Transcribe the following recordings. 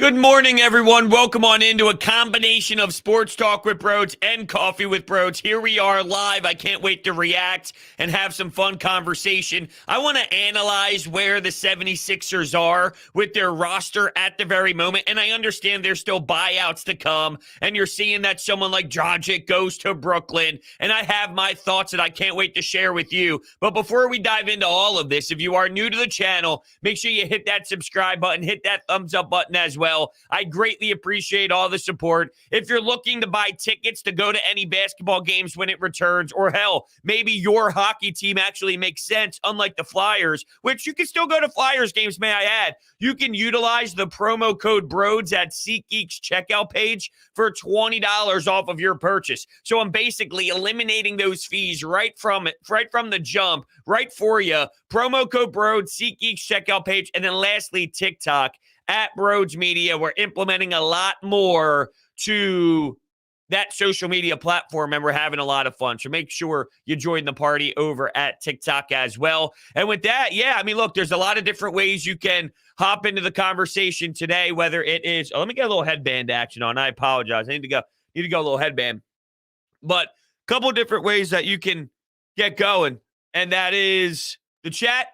Good morning, everyone. Welcome on into a combination of Sports Talk with Broads and Coffee with Broads. Here we are live. I can't wait to react and have some fun conversation. I want to analyze where the 76ers are with their roster at the very moment, and I understand there's still buyouts to come, and you're seeing that someone like Dragic goes to Brooklyn, and I have my thoughts that I can't wait to share with you. But before we dive into all of this, if you are new to the channel, make sure you hit that subscribe button, hit that thumbs up button as well. I greatly appreciate all the support. If you're looking to buy tickets to go to any basketball games when it returns, or hell, maybe your hockey team actually makes sense, unlike the Flyers, which you can still go to Flyers games, may I add, you can utilize the promo code BROADS at SeatGeek's checkout page for $20 off of your purchase. So I'm basically eliminating those fees right from the jump, right for you. Promo code BROADS, SeatGeek's checkout page, and then lastly, TikTok at Broads Media. We're implementing a lot more to that social media platform, and we're having a lot of fun. So make sure you join the party over at TikTok as well. And with that, look, there's a lot of different ways you can hop into the conversation today, whether it is, let me get a little headband action on. I apologize. I need to go a little headband. But a couple different ways that you can get going, and that is the chat.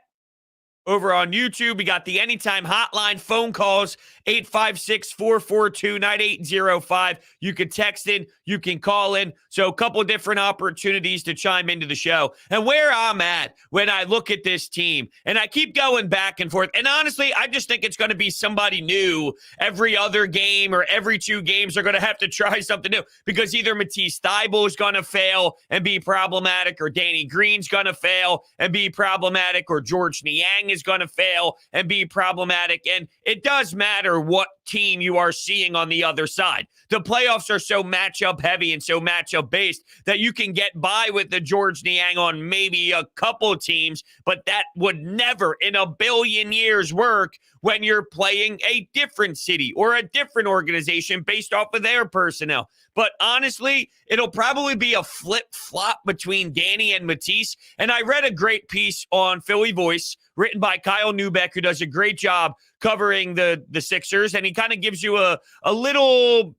Over on YouTube, we got the Anytime Hotline phone calls, 856-442-9805. You can text in, you can call in. So a couple different opportunities to chime into the show. And where I'm at when I look at this team, and I keep going back and forth, and honestly, I just think it's going to be somebody new every other game, or every two games they're going to have to try something new, because either Matisse Thybulle is going to fail and be problematic, or Danny Green's going to fail and be problematic, or George Niang is going to fail and be problematic. And it does matter what team you are seeing on the other side. The playoffs are so matchup heavy and so matchup based that you can get by with the George Niang on maybe a couple teams, but that would never in a billion years work when you're playing a different city or a different organization based off of their personnel. But honestly, it'll probably be a flip-flop between Danny and Matisse. And I read a great piece on Philly Voice written by Kyle Neubeck, who does a great job covering the Sixers. And he kind of gives you a little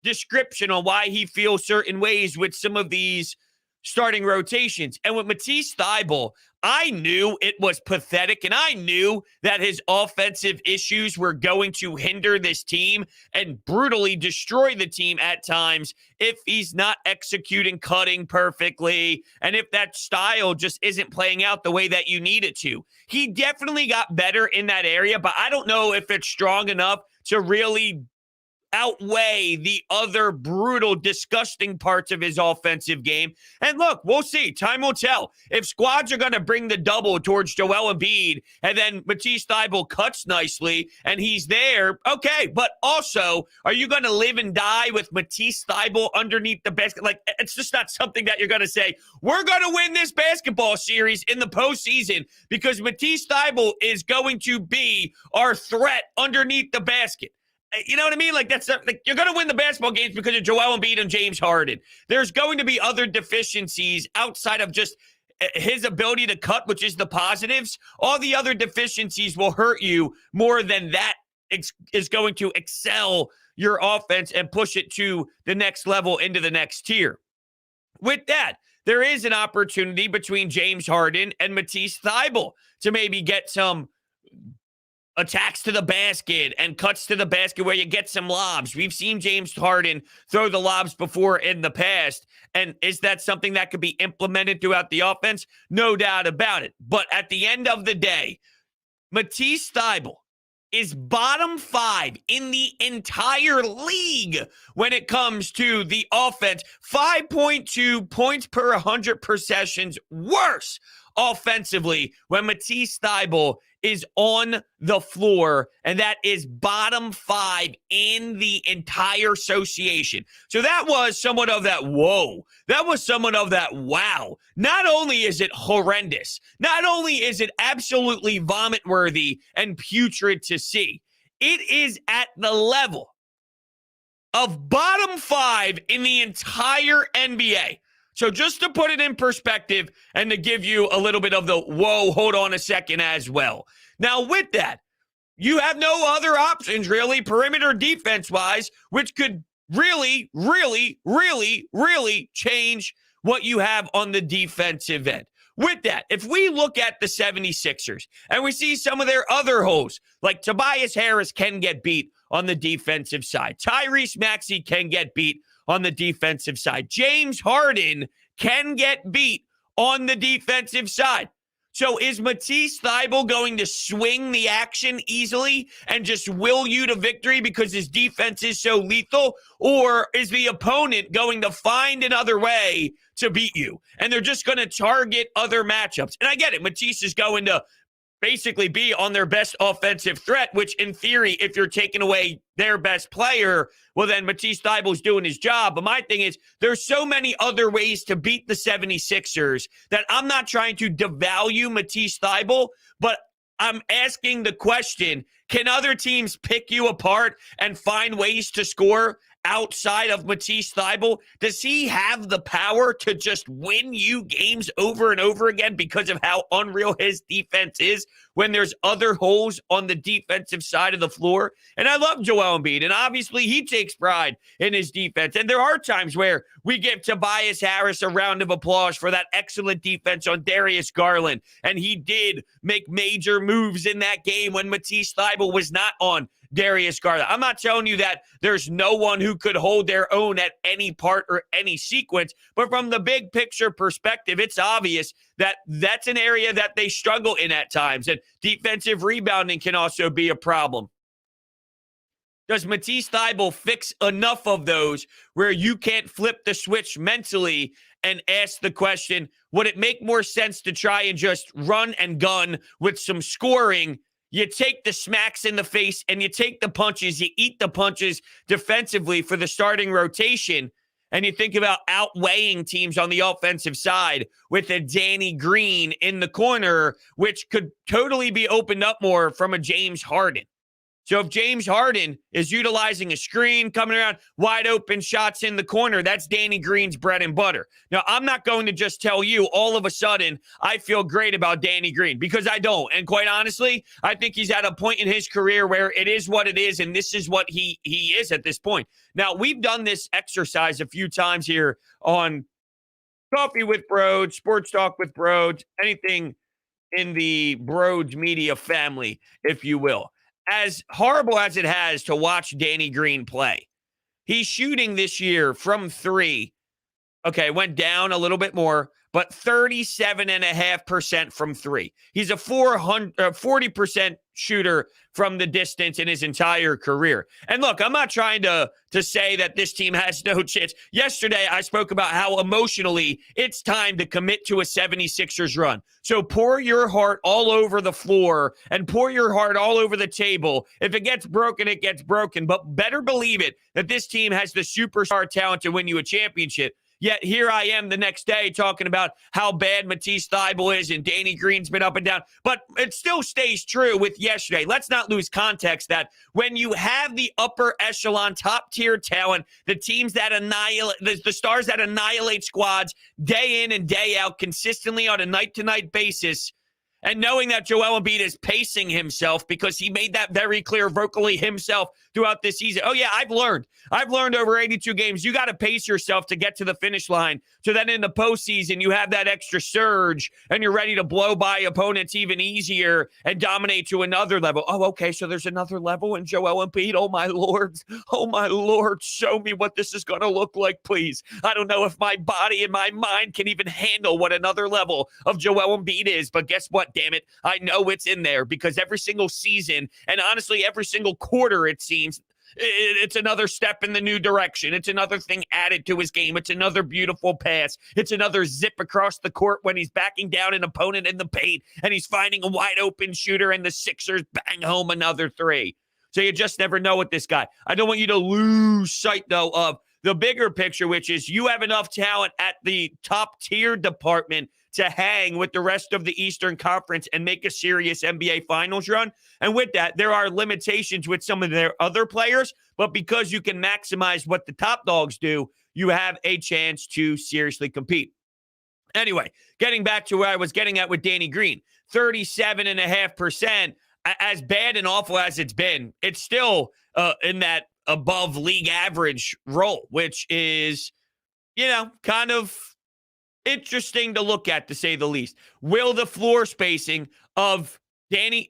description on why he feels certain ways with some of these starting rotations. And with Matisse Thybulle, I knew it was pathetic, and I knew that his offensive issues were going to hinder this team and brutally destroy the team at times if he's not executing cutting perfectly, and if that style just isn't playing out the way that you need it to. He definitely got better in that area, but I don't know if it's strong enough to really outweigh the other brutal, disgusting parts of his offensive game. And look, we'll see. Time will tell. If squads are going to bring the double towards Joel Embiid, and then Matisse Thybulle cuts nicely and he's there, okay. But also, are you going to live and die with Matisse Thybulle underneath the basket? Like, it's just not something that you're going to say, we're going to win this basketball series in the postseason because Matisse Thybulle is going to be our threat underneath the basket. You know what I mean? Like, that's like, you're going to win the basketball games because of Joel Embiid and James Harden. There's going to be other deficiencies outside of just his ability to cut, which is the positives. All the other deficiencies will hurt you more than that is going to excel your offense and push it to the next level, into the next tier. With that, there is an opportunity between James Harden and Matisse Thybulle to maybe get some attacks to the basket and cuts to the basket where you get some lobs. We've seen James Harden throw the lobs before in the past. And is that something that could be implemented throughout the offense? No doubt about it. But at the end of the day, Matisse Thybulle is bottom 5 in the entire league when it comes to the offense. 5.2 points per 100 possessions worse offensively when Matisse Thybulle is on the floor, and that is bottom 5 in the entire association. So that was somewhat of that whoa. That was somewhat of that wow. Not only is it horrendous, not only is it absolutely vomit-worthy and putrid to see, it is at the level of bottom 5 in the entire NBA. So just to put it in perspective and to give you a little bit of the whoa, hold on a second as well. Now with that, you have no other options, really, perimeter defense-wise, which could really, really, really, really change what you have on the defensive end. With that, if we look at the 76ers and we see some of their other holes, like Tobias Harris can get beat on the defensive side. Tyrese Maxey can get beat on the defensive side. James Harden can get beat on the defensive side. So is Matisse Thybulle going to swing the action easily and just will you to victory because his defense is so lethal? Or is the opponent going to find another way to beat you? And they're just going to target other matchups. And I get it. Matisse is going to basically be on their best offensive threat, which in theory, if you're taking away their best player, well, then Matisse Thybulle's doing his job. But my thing is, there's so many other ways to beat the 76ers that I'm not trying to devalue Matisse Thybulle, but I'm asking the question, can other teams pick you apart and find ways to score outside of Matisse Thybulle? Does he have the power to just win you games over and over again because of how unreal his defense is when there's other holes on the defensive side of the floor? And I love Joel Embiid, and obviously he takes pride in his defense. And there are times where we give Tobias Harris a round of applause for that excellent defense on Darius Garland, and he did make major moves in that game when Matisse Thybulle was not on Darius Garland. I'm not telling you that there's no one who could hold their own at any part or any sequence, but from the big picture perspective, it's obvious that that's an area that they struggle in at times, and defensive rebounding can also be a problem. Does Matisse Thybulle fix enough of those where you can't flip the switch mentally and ask the question, would it make more sense to try and just run and gun with some scoring? You take the smacks in the face and you take the punches, you eat the punches defensively for the starting rotation, and you think about outweighing teams on the offensive side with a Danny Green in the corner, which could totally be opened up more from a James Harden. So if James Harden is utilizing a screen, coming around, wide open shots in the corner, that's Danny Green's bread and butter. Now, I'm not going to just tell you all of a sudden I feel great about Danny Green, because I don't. And quite honestly, I think he's at a point in his career where it is what it is, and this is what he is at this point. Now, we've done this exercise a few times here on Coffee with Broads, Sports Talk with Broads, anything in the Broads media family, if you will. As horrible as it has to watch Danny Green play, he's shooting this year from three. Okay, went down a little bit more, but 37.5% from three. He's a 40% shooter from the distance in his entire career. And look, I'm not trying to say that this team has no chance. Yesterday, I spoke about how emotionally it's time to commit to a 76ers run. So pour your heart all over the floor and pour your heart all over the table. If it gets broken, it gets broken. But better believe it that this team has the superstar talent to win you a championship. Yet here I am the next day talking about how bad Matisse Thybulle is and Danny Green's been up and down. But it still stays true with yesterday. Let's not lose context that when you have the upper echelon, top tier talent, the teams that annihilate, the stars that annihilate squads day in and day out consistently on a night-to-night basis, and knowing that Joel Embiid is pacing himself because he made that very clear vocally himself throughout this season. Oh, yeah, I've learned over 82 games, you got to pace yourself to get to the finish line. So then in the postseason, you have that extra surge and you're ready to blow by opponents even easier and dominate to another level. Oh, okay, so there's another level in Joel Embiid. Oh, my Lord. Oh, my Lord. Show me what this is going to look like, please. I don't know if my body and my mind can even handle what another level of Joel Embiid is. But guess what? Damn it. I know it's in there because every single season and honestly every single quarter, it seems, it's another step in the new direction. It's another thing added to his game. It's another beautiful pass. It's another zip across the court when he's backing down an opponent in the paint and he's finding a wide open shooter and the Sixers bang home another three. So you just never know with this guy. I don't want you to lose sight, though, of the bigger picture, which is you have enough talent at the top tier department to hang with the rest of the Eastern Conference and make a serious NBA Finals run. And with that, there are limitations with some of their other players, but because you can maximize what the top dogs do, you have a chance to seriously compete. Anyway, getting back to where I was getting at with Danny Green, 37.5%. as bad and awful as it's been, it's still in that above league average role, which is, kind of interesting to look at, to say the least. Will the floor spacing of Danny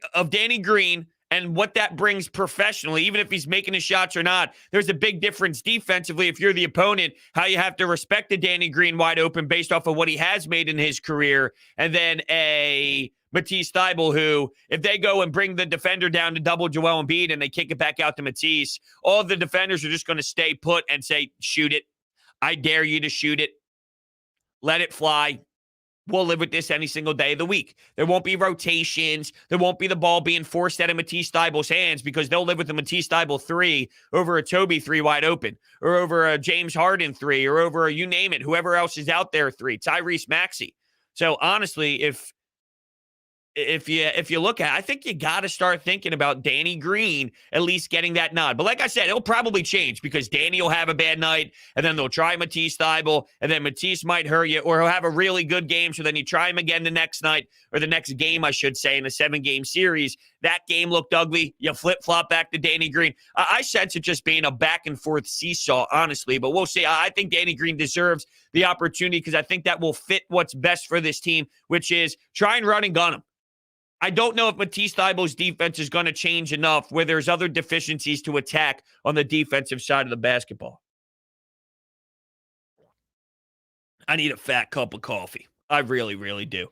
Green and what that brings professionally, even if he's making his shots or not, there's a big difference defensively if you're the opponent, how you have to respect the Danny Green wide open based off of what he has made in his career, and then a Matisse Thybulle who, if they go and bring the defender down to double Joel Embiid and they kick it back out to Matisse, all of the defenders are just going to stay put and say, shoot it. I dare you to shoot it. Let it fly. We'll live with this any single day of the week. There won't be rotations. There won't be the ball being forced out of Matisse Thybulle's hands because they'll live with the Matisse Thybulle 3 over a Toby 3 wide open, or over a James Harden 3, or over a you name it, whoever else is out there 3, Tyrese Maxey. So honestly, if you look at it, I think you got to start thinking about Danny Green at least getting that nod. But like I said, it'll probably change because Danny will have a bad night, and then they'll try Matisse Thybulle, and then Matisse might hurt you, or he'll have a really good game, so then you try him again the next night, or the next game, I should say, in a 7-game series. That game looked ugly. You flip-flop back to Danny Green. I sense it just being a back-and-forth seesaw, honestly, but we'll see. I think Danny Green deserves the opportunity because I think that will fit what's best for this team, which is try and run and gun him. I don't know if Matisse Thybulle's defense is going to change enough where there's other deficiencies to attack on the defensive side of the basketball. I need a fat cup of coffee. I really, really do.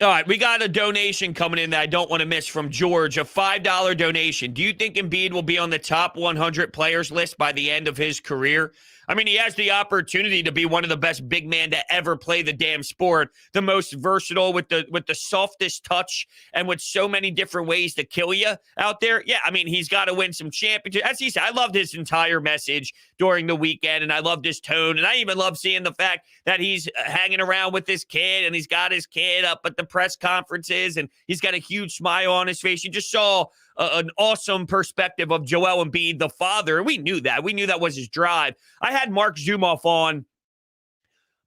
All right, we got a donation coming in that I don't want to miss from George, a $5 donation. Do you think Embiid will be on the top 100 players list by the end of his career? I mean, he has the opportunity to be one of the best big men to ever play the damn sport, the most versatile with the softest touch and with so many different ways to kill you out there. Yeah, I mean, he's got to win some championships. As he said, I loved his entire message during the weekend, and I loved his tone, and I even love seeing the fact that he's hanging around with his kid, and he's got his kid up at the press conferences, and he's got a huge smile on his face. You just saw an awesome perspective of Joel Embiid, the father. We knew that. We knew that was his drive. I had Mark Zumoff on.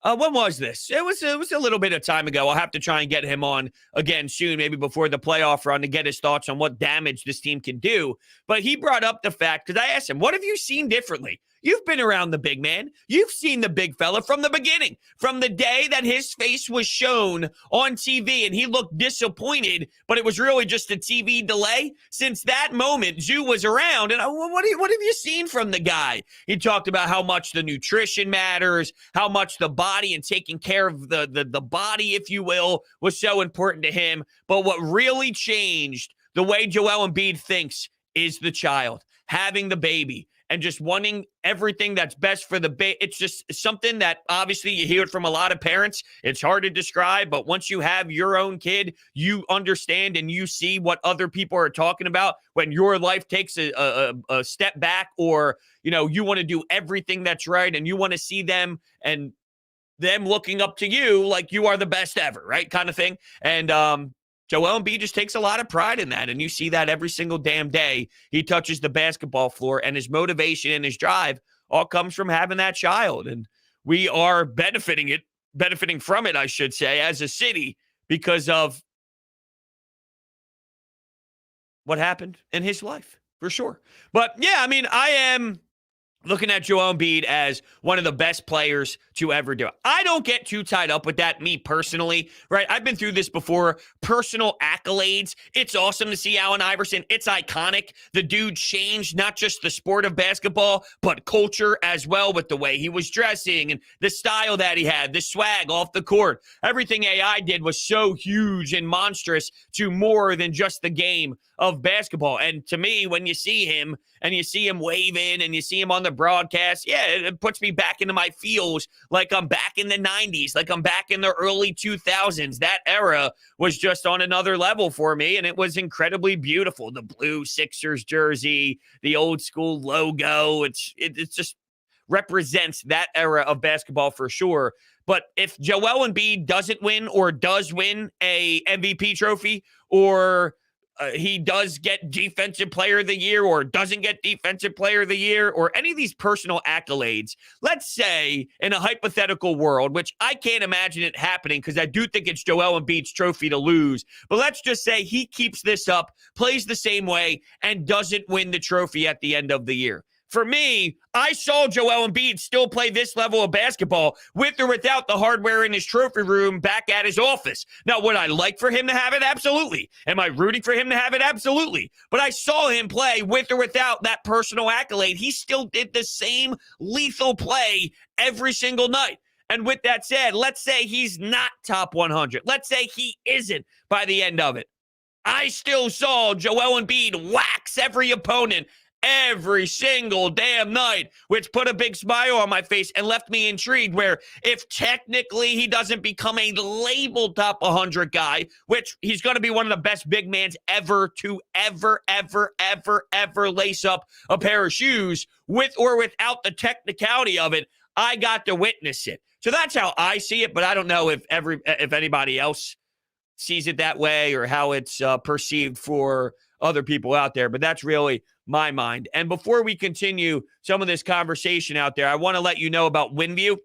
When was this? It was a little bit of time ago. I'll have to try and get him on again soon, maybe before the playoff run, to get his thoughts on what damage this team can do. But he brought up the fact, because I asked him, what have you seen differently? You've been around the big man. You've seen the big fella from the beginning, from the day that his face was shown on TV and he looked disappointed, but it was really just a TV delay. Since that moment, Zoo was around, and what have you seen from the guy? He talked about how much the nutrition matters, how much the body and taking care of the body, if you will, was so important to him. But what really changed the way Joel Embiid thinks is the child, having the baby, and just wanting everything that's best for the baby. It's just something that obviously you hear it from a lot of parents. It's hard to describe, but once you have your own kid, you understand and you see what other people are talking about when your life takes a step back, or, you want to do everything that's right and you want to see them and them looking up to you like you are the best ever, right? Kind of thing. And, Joel Embiid just takes a lot of pride in that, and you see that every single damn day he touches the basketball floor, and his motivation and his drive all comes from having that child, and we are benefiting from it, I should say, as a city because of what happened in his life, for sure. But, yeah, I mean, I am looking at Joel Embiid as one of the best players to ever do it. I don't get too tied up with that, me personally, right? I've been through this before. Personal accolades. It's awesome to see Allen Iverson. It's iconic. The dude changed not just the sport of basketball, but culture as well, with the way he was dressing and the style that he had, the swag off the court. Everything AI did was so huge and monstrous to more than just the game of basketball. And to me, when you see him and you see him waving and you see him on the broadcast, yeah, it puts me back into my feels like I'm back in the 90s, like I'm back in the early 2000s. That era was just on another level for me, and it was incredibly beautiful. The blue Sixers jersey, the old school logo, it just represents that era of basketball for sure. But if Joel Embiid doesn't win or does win a MVP trophy or he does get Defensive Player of the Year or doesn't get Defensive Player of the Year or any of these personal accolades, let's say in a hypothetical world, which I can't imagine it happening because I do think it's Joel Embiid's trophy to lose, but let's just say he keeps this up, plays the same way, and doesn't win the trophy at the end of the year. For me, I saw Joel Embiid still play this level of basketball with or without the hardware in his trophy room back at his office. Now, would I like for him to have it? Absolutely. Am I rooting for him to have it? Absolutely. But I saw him play with or without that personal accolade. He still did the same lethal play every single night. And with that said, let's say he's not top 100. Let's say he isn't by the end of it. I still saw Joel Embiid wax every opponent every single damn night, which put a big smile on my face and left me intrigued where if technically he doesn't become a labeled top 100 guy, which he's going to be one of the best big mans ever to ever lace up a pair of shoes with or without the technicality of it, I got to witness it. So that's how I see it, but I don't know if anybody else sees it that way or how it's perceived for other people out there, but that's really my mind. And before we continue some of this conversation out there, I want to let you know about Windview.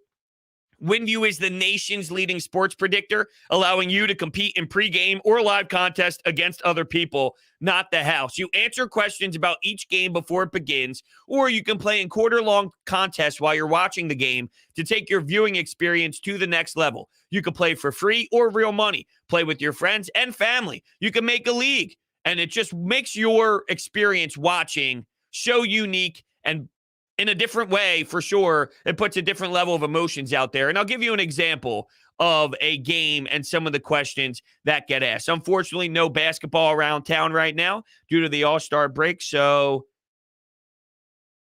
Windview is the nation's leading sports predictor, allowing you to compete in pregame or live contest against other people, not the house. You answer questions about each game before it begins, or you can play in quarter-long contests while you're watching the game to take your viewing experience to the next level. You can play for free or real money. Play with your friends and family. You can make a league. And it just makes your experience watching so unique and in a different way, for sure. It puts a different level of emotions out there. And I'll give you an example of a game and some of the questions that get asked. Unfortunately, no basketball around town right now due to the All-Star break. So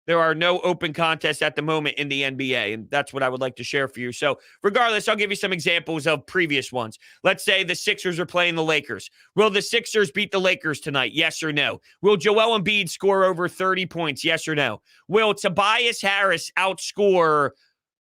there are no open contests at the moment in the NBA, and that's what I would like to share for you. So regardless, I'll give you some examples of previous ones. Let's say the Sixers are playing the Lakers. Will the Sixers beat the Lakers tonight? Yes or no? Will Joel Embiid score over 30 points? Yes or no? Will Tobias Harris outscore,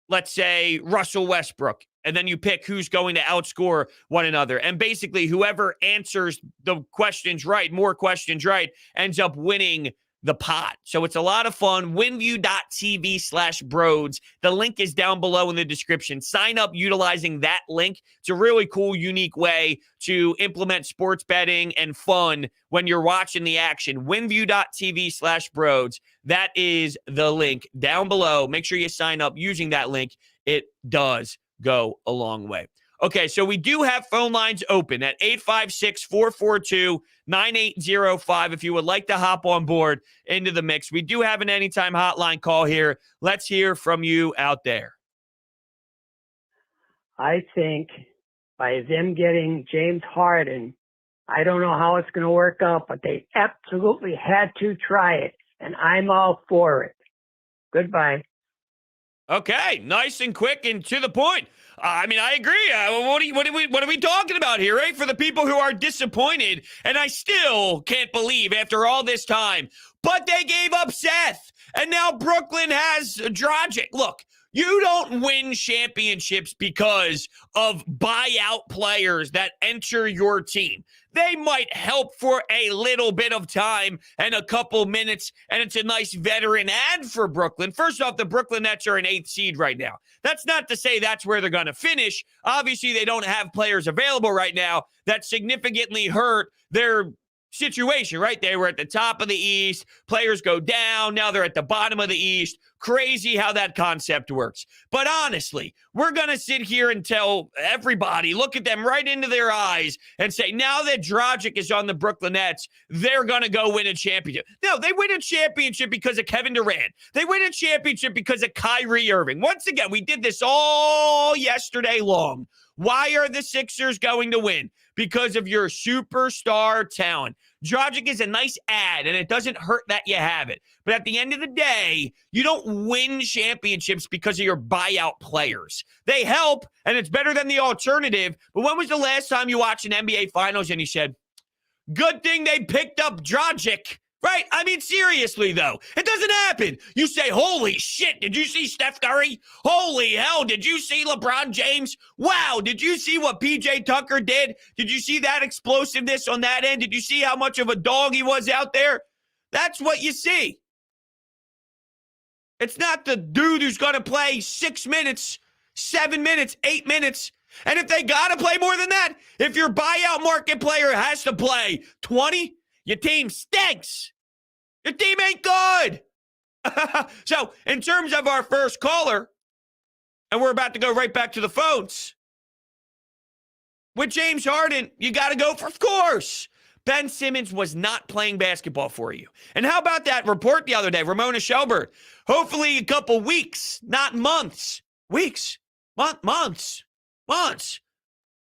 let's say, Russell Westbrook? And then you pick who's going to outscore one another. And basically, whoever answers the questions right, more questions right, ends up winning the pot. So it's a lot of fun. Windview.tv/Broads. The link is down below in the description. Sign up utilizing that link. It's a really cool, unique way to implement sports betting and fun when you're watching the action. Windview.tv/Broads. That is the link down below. Make sure you sign up using that link. It does go a long way. Okay, so we do have phone lines open at 856-442-9805 if you would like to hop on board into the mix. We do have an anytime hotline call here. Let's hear from you out there. I think by them getting James Harden, I don't know how it's going to work out, but they absolutely had to try it, and I'm all for it. Goodbye. Okay, nice and quick and to the point. I mean, I agree. What are we talking about here, right? For the people who are disappointed, and I still can't believe after all this time, but they gave up Seth, and now Brooklyn has Dragic. Look, you don't win championships because of buyout players that enter your team. They might help for a little bit of time and a couple minutes, and it's a nice veteran add for Brooklyn. First off, the Brooklyn Nets are an 8th seed right now. That's not to say that's where they're going to finish. Obviously, they don't have players available right now that significantly hurt their situation, right? They were at the top of the East. Players go down. Now they're at the bottom of the East. Crazy how that concept works. But honestly, we're going to sit here and tell everybody, look at them right into their eyes and say, now that Dragic is on the Brooklyn Nets, they're going to go win a championship. No, they win a championship because of Kevin Durant. They win a championship because of Kyrie Irving. Once again, we did this all yesterday long. Why are the Sixers going to win? Because of your superstar talent. Dragic is a nice ad, and it doesn't hurt that you have it. But at the end of the day, you don't win championships because of your buyout players. They help, and it's better than the alternative. But when was the last time you watched an NBA Finals and you said, good thing they picked up Dragic? Right? I mean, seriously, though. It doesn't happen. You say, holy shit, did you see Steph Curry? Holy hell, did you see LeBron James? Wow, did you see what PJ Tucker did? Did you see that explosiveness on that end? Did you see how much of a dog he was out there? That's what you see. It's not the dude who's going to play 6 minutes, 7 minutes, 8 minutes. And if they got to play more than that, if your buyout market player has to play 20, your team stinks. Your team ain't good. So, in terms of our first caller, and we're about to go right back to the phones, with James Harden, you got to go for, of course. Ben Simmons was not playing basketball for you. And how about that report the other day, Ramona Shelburne? Hopefully a couple weeks, not months. Weeks, months.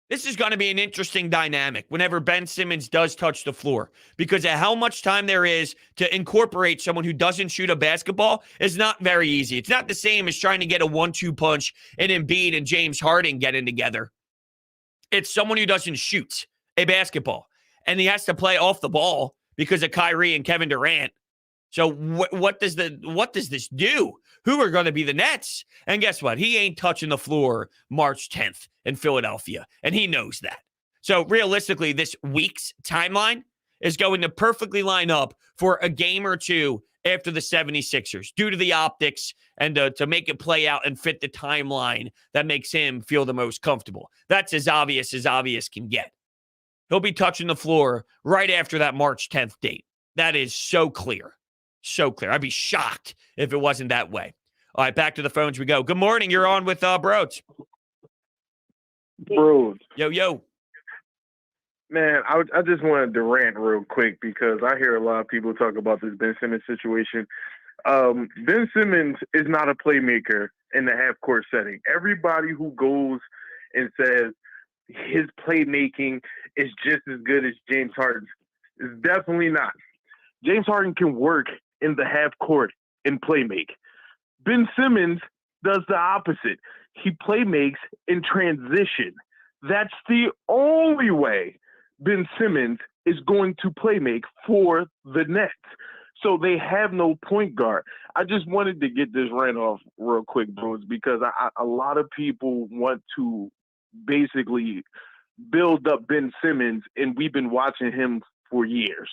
This is going to be an interesting dynamic whenever Ben Simmons does touch the floor, because of how much time there is to incorporate someone who doesn't shoot a basketball is not very easy. It's not the same as trying to get a 1-2 punch in Embiid and James Harden getting together. It's someone who doesn't shoot a basketball, and he has to play off the ball because of Kyrie and Kevin Durant. So what does this do? Who are going to be the Nets? And guess what? He ain't touching the floor March 10th in Philadelphia, and he knows that. So realistically, this week's timeline is going to perfectly line up for a game or two after the 76ers due to the optics and to make it play out and fit the timeline that makes him feel the most comfortable. That's as obvious can get. He'll be touching the floor right after that March 10th date. That is so clear. So clear. I'd be shocked if it wasn't that way. All right, back to the phones we go. Good morning. You're on with Broads. Broads. Yo. Man, I just wanted to rant real quick because I hear a lot of people talk about this Ben Simmons situation. Ben Simmons is not a playmaker in the half-court setting. Everybody who goes and says his playmaking is just as good as James Harden's is definitely not. James Harden can work in the half court and playmake. Ben Simmons does the opposite. He playmakes in transition. That's the only way Ben Simmons is going to playmake for the Nets. So they have no point guard. I just wanted to get this rant off real quick, bros, because a lot of people want to basically build up Ben Simmons, and we've been watching him for years.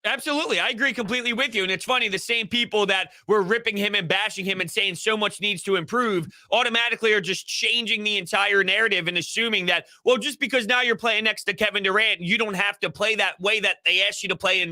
Absolutely. I agree completely with you. And it's funny, the same people that were ripping him and bashing him and saying so much needs to improve automatically are just changing the entire narrative and assuming that, well, just because now you're playing next to Kevin Durant, you don't have to play that way that they asked you to play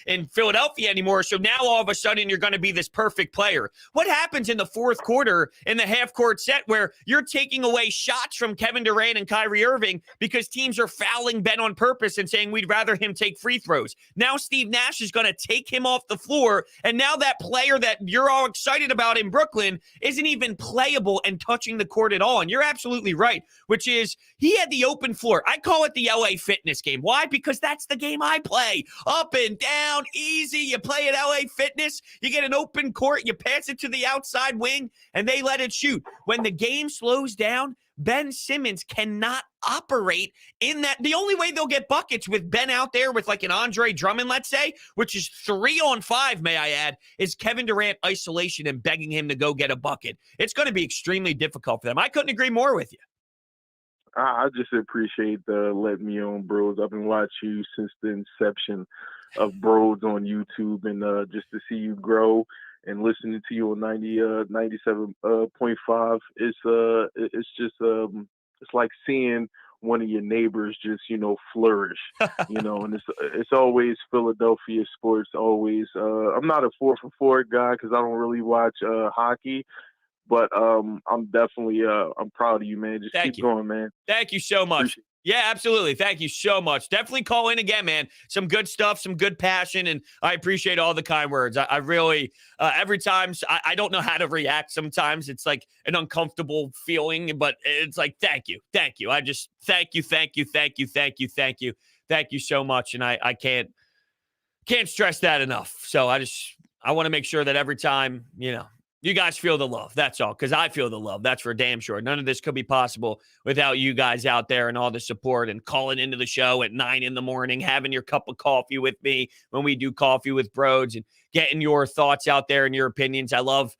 in Philadelphia anymore. So now all of a sudden you're going to be this perfect player. What happens in the fourth quarter in the half-court set where you're taking away shots from Kevin Durant and Kyrie Irving because teams are fouling Ben on purpose and saying we'd rather him take free throws? Now Steve Nash is going to take him off the floor, and now that player that you're all excited about in Brooklyn isn't even playable and touching the court at all. And you're absolutely right, which is he had the open floor. I call it the LA Fitness game. Why? Because that's the game I play. Up and down, easy. You play at LA Fitness, you get an open court, you pass it to the outside wing, and they let it shoot. When the game slows down, Ben Simmons cannot operate in that. The only way they'll get buckets with Ben out there with like an Andre Drummond, let's say, which is 3-on-5, may I add, is Kevin Durant isolation and begging him to go get a bucket. It's going to be extremely difficult for them. I couldn't agree more with you. I just appreciate the let me on, Bros. I've been watching you since the inception of Bros on YouTube, and just to see you grow and listening to you on 97.5, it's just it's like seeing one of your neighbors just flourish, and it's always Philadelphia sports. Always, I'm not a 4-for-4 guy because I don't really watch hockey, but I'm definitely I'm proud of you, man. Just keep going, man. Thank you so much. Yeah, absolutely. Thank you so much. Definitely call in again, man. Some good stuff, some good passion, and I appreciate all the kind words. I really, every time, I don't know how to react sometimes. It's like an uncomfortable feeling, but it's like, thank you. I just, thank you so much, and I can't stress that enough. So I want to make sure that every time, You guys feel the love. That's all, because I feel the love. That's for damn sure. None of this could be possible without you guys out there and all the support and calling into the show at 9 in the morning, having your cup of coffee with me when we do Coffee with Broads and getting your thoughts out there and your opinions. I love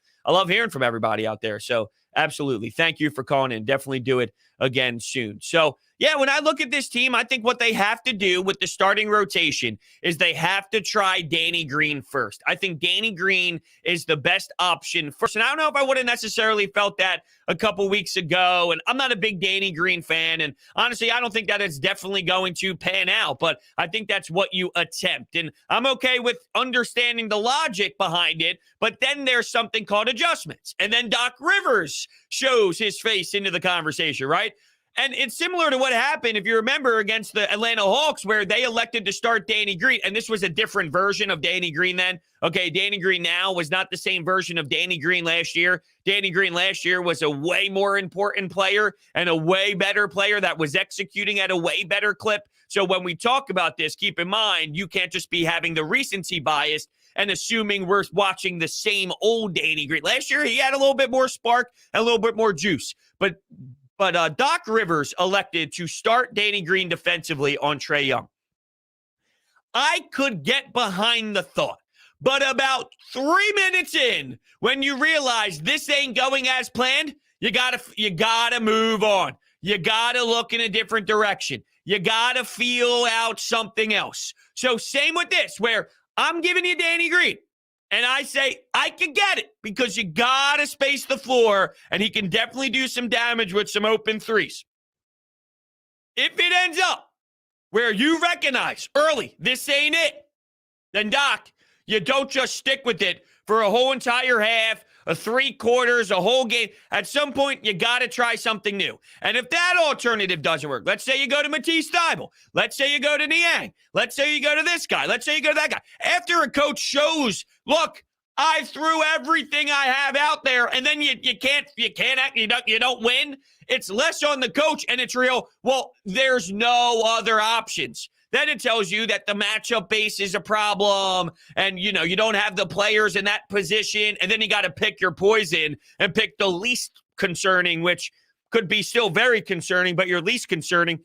hearing from everybody out there. So absolutely. Thank you for calling in. Definitely do it again soon. So yeah, when I look at this team, I think what they have to do with the starting rotation is they have to try Danny Green first. I think Danny Green is the best option first. And I don't know if I would have necessarily felt that a couple weeks ago. And I'm not a big Danny Green fan. And honestly, I don't think that it's definitely going to pan out. But I think that's what you attempt. And I'm okay with understanding the logic behind it. But then there's something called adjustments. And then Doc Rivers shows his face into the conversation, right? And it's similar to what happened, if you remember, against the Atlanta Hawks, where they elected to start Danny Green. And this was a different version of Danny Green then. Okay, Danny Green now was not the same version of Danny Green last year. Danny Green last year was a way more important player and a way better player that was executing at a way better clip. So when we talk about this, keep in mind, you can't just be having the recency bias and assuming we're watching the same old Danny Green. Last year, he had a little bit more spark and a little bit more juice. But Doc Rivers elected to start Danny Green defensively on Trae Young. I could get behind the thought, but about 3 minutes in, when you realize this ain't going as planned, you gotta move on. You gotta look in a different direction. You gotta feel out something else. So same with this, where I'm giving you Danny Green. And I say, I can get it because you got to space the floor, and he can definitely do some damage with some open threes. If it ends up where you recognize early, this ain't it, then Doc, you don't just stick with it for a whole entire half, a 3/4, a whole game. At some point, you got to try something new. And if that alternative doesn't work, let's say you go to Matisse Thybulle. Let's say you go to Niang. Let's say you go to this guy. Let's say you go to that guy. After a coach shows, look, I threw everything I have out there, and then you don't win. It's less on the coach, and it's real. Well, there's no other options. Then it tells you that the matchup base is a problem, and you don't have the players in that position, and then you got to pick your poison and pick the least concerning, which could be still very concerning, but your least concerning.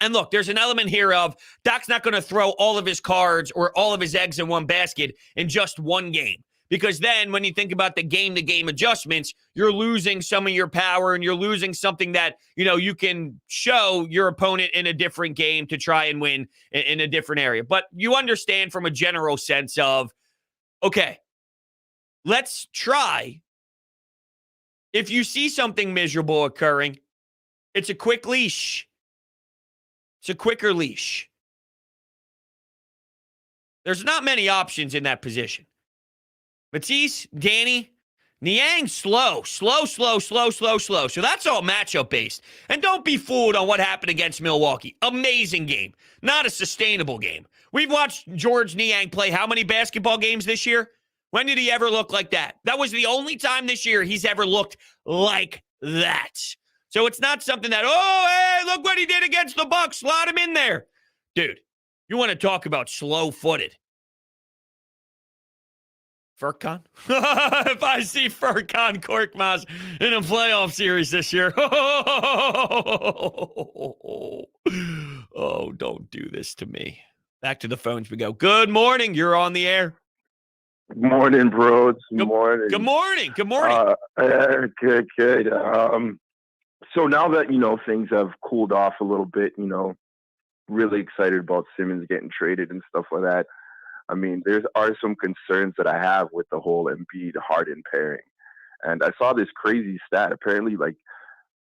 And look, there's an element here of Doc's not going to throw all of his cards or all of his eggs in one basket in just one game. Because then when you think about the game-to-game adjustments, you're losing some of your power and you're losing something that, you can show your opponent in a different game to try and win in a different area. But you understand from a general sense of, okay, let's try. If you see something miserable occurring, it's a quick leash. It's a quicker leash. There's not many options in that position. Matisse, Danny, Niang, slow. So that's all matchup based. And don't be fooled on what happened against Milwaukee. Amazing game. Not a sustainable game. We've watched George Niang play how many basketball games this year? When did he ever look like that? That was the only time this year he's ever looked like that. So it's not something that, hey, look what he did against the Bucks. Slot him in there. Dude, you want to talk about slow-footed. Furkan? If I see Furkan Korkmaz in a playoff series this year, don't do this to me. Back to the phones we go. Good morning. You're on the air. Good morning, bros. Good morning. Good morning. Good morning. Good. So now that, things have cooled off a little bit, really excited about Simmons getting traded and stuff like that. I mean, there are some concerns that I have with the whole Embiid-Harden pairing. And I saw this crazy stat. Apparently,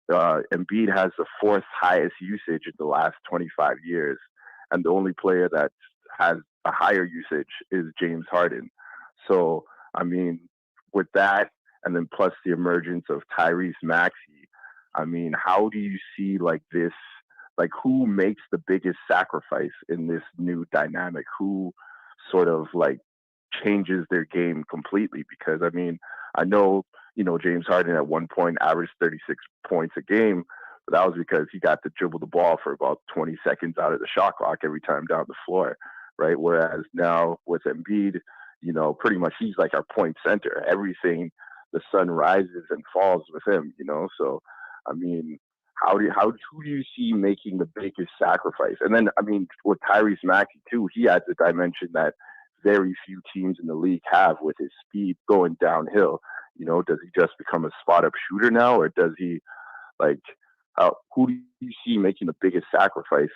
Embiid has the fourth highest usage in the last 25 years. And the only player that has a higher usage is James Harden. So, I mean, with that, and then plus the emergence of Tyrese Maxey, I mean, how do you see this, who makes the biggest sacrifice in this new dynamic? Who sort of changes their game completely? Because I mean, I know, James Harden at one point averaged 36 points a game, but that was because he got to dribble the ball for about 20 seconds out of the shot clock every time down the floor, right? Whereas now with Embiid, pretty much he's like our point center. Everything the sun rises and falls with him, you know? So, I mean, who do you see making the biggest sacrifice? And then, I mean, with Tyrese Maxey too, he adds a dimension that very few teams in the league have with his speed going downhill. You know, does he just become a spot-up shooter now, or does he, like, who do you see making the biggest sacrifice